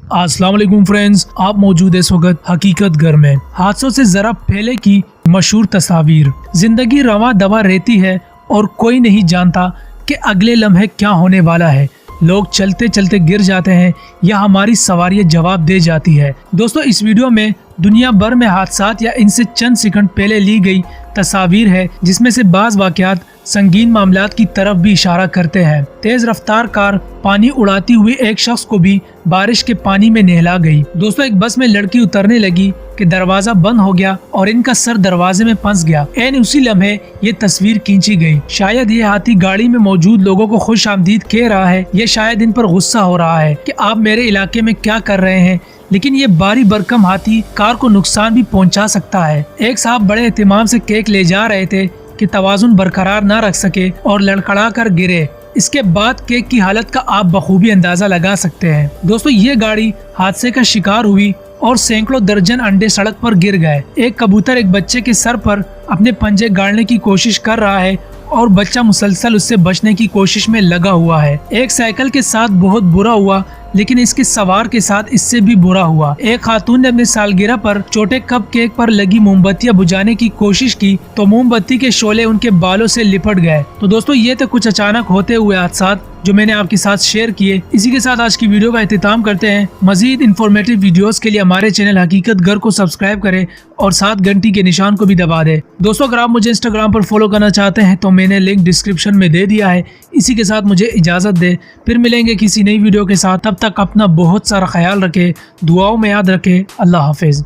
अस्सलाम वालेकुम फ्रेंड्स, आप मौजूद है इस वक्त हकीकत घर में। हादसों से जरा पहले की मशहूर तस्वीर। जिंदगी रवा दवा रहती है और कोई नहीं जानता कि अगले लम्हे क्या होने वाला है। लोग चलते चलते गिर जाते हैं या हमारी सवारी जवाब दे जाती है। दोस्तों, इस वीडियो में दुनिया भर में हादसात या इनसे चंद सेकंड पहले ली गई तस्वीर है, जिसमें से बाज वाकयात संगीन मामलात की तरफ भी इशारा करते हैं। तेज रफ्तार कार पानी उड़ाती हुई एक शख्स को भी बारिश के पानी में नहला गई। दोस्तों, एक बस में लड़की उतरने लगी कि दरवाजा बंद हो गया और इनका सर दरवाजे में फंस गया। एन उसी लम्हे ये तस्वीर खींची गई। शायद ये हाथी गाड़ी में मौजूद लोगों को खुश आमदीद कह रहा है, ये शायद इन पर गुस्सा हो रहा है कि आप मेरे इलाके में क्या कर रहे हैं। लेकिन ये बारी बरकम हाथी कार को नुकसान भी पहुंचा सकता है। एक साहब बड़े एहतिमाम से केक ले जा रहे थे कि तवाजुन बरकरार न रख सके और लड़खड़ा कर गिरे। इसके बाद केक की हालत का आप बखूबी अंदाजा लगा सकते हैं। दोस्तों, ये गाड़ी हादसे का शिकार हुई और सैकड़ों दर्जन अंडे सड़क पर गिर गए। एक कबूतर एक बच्चे के सर पर अपने पंजे गाड़ने की कोशिश कर रहा है और बच्चा मुसलसल उससे बचने की कोशिश में लगा हुआ है। एक साइकिल के साथ बहुत बुरा हुआ, लेकिन इसके सवार के साथ इससे भी बुरा हुआ। एक खातून ने अपने सालगिरह पर छोटे कप केक पर लगी मोमबत्तियां बुझाने की कोशिश की तो मोमबत्ती के शोले उनके बालों से लिपट गए। तो दोस्तों, ये तो कुछ अचानक होते हुए हादसात जो मैंने आपके साथ शेयर किए। इसी के साथ आज की वीडियो का इख्तिताम करते हैं। मजीद इन्फॉर्मेटिव वीडियोस के लिए हमारे चैनल हकीकत घर को सब्सक्राइब करें और साथ घंटी के निशान को भी दबा दें। दोस्तों, अगर आप मुझे इंस्टाग्राम पर फॉलो करना चाहते हैं तो मैंने लिंक डिस्क्रिप्शन में दे दिया है। इसी के साथ मुझे इजाजत दे, फिर मिलेंगे किसी नई वीडियो के साथ। तब तक अपना बहुत सारा ख्याल रखें, दुआओं में याद रखें। अल्लाह हाफिज।